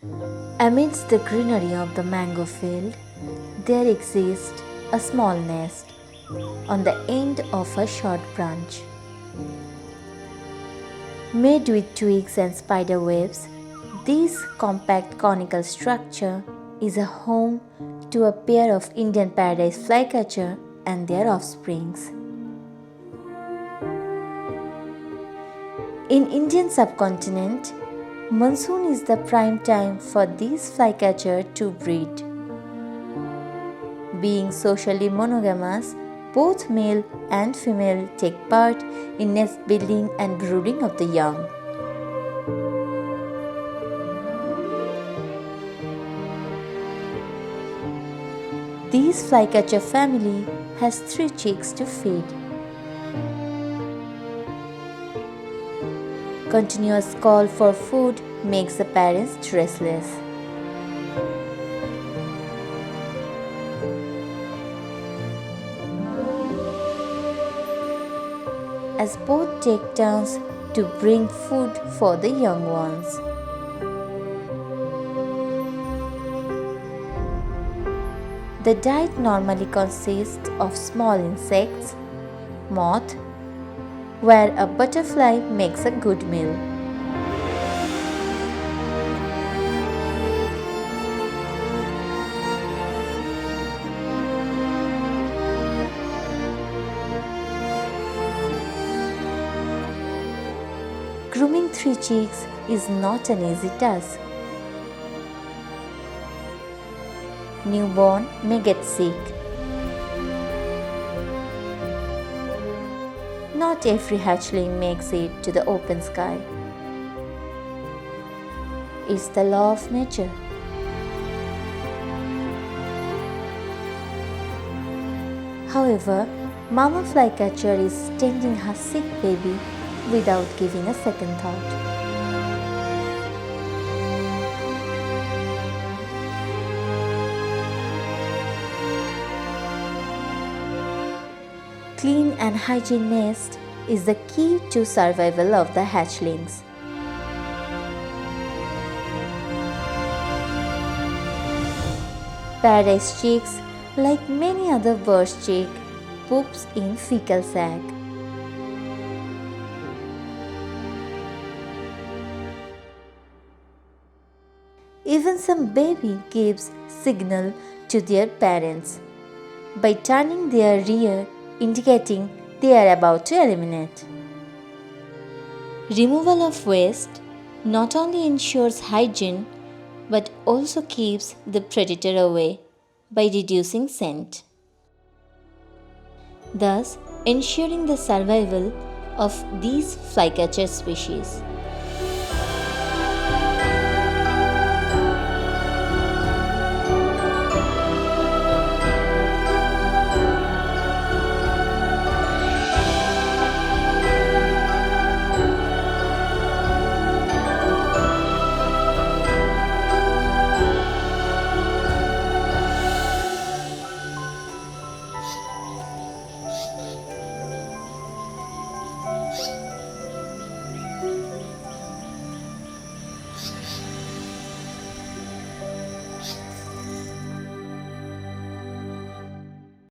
Amidst the greenery of the mango field, there exists a small nest on the end of a short branch. Made with twigs and spider webs, this compact conical structure is a home to a pair of Indian Paradise Flycatcher and their offsprings. In Indian subcontinent, monsoon is the prime time for these flycatcher to breed. Being socially monogamous, both male and female take part in nest building and brooding of the young. This flycatcher family has 3 chicks to feed. Continuous call for food makes the parents restless. As both take turns to bring food for the young ones. The diet normally consists of small insects, moth, where a butterfly makes a good meal. Grooming 3 chicks is not an easy task. Newborn may get sick. Not every hatchling makes it to the open sky. It's the law of nature. However, Mama Flycatcher is tending her sick baby without giving a second thought. Clean and hygiene nest is the key to survival of the hatchlings. Paradise chicks, like many other birds' chick, poops in fecal sac. Even some baby gives signal to their parents by turning their rear, indicating they are about to eliminate. Removal of waste not only ensures hygiene but also keeps the predator away by reducing scent, thus ensuring the survival of these flycatcher species.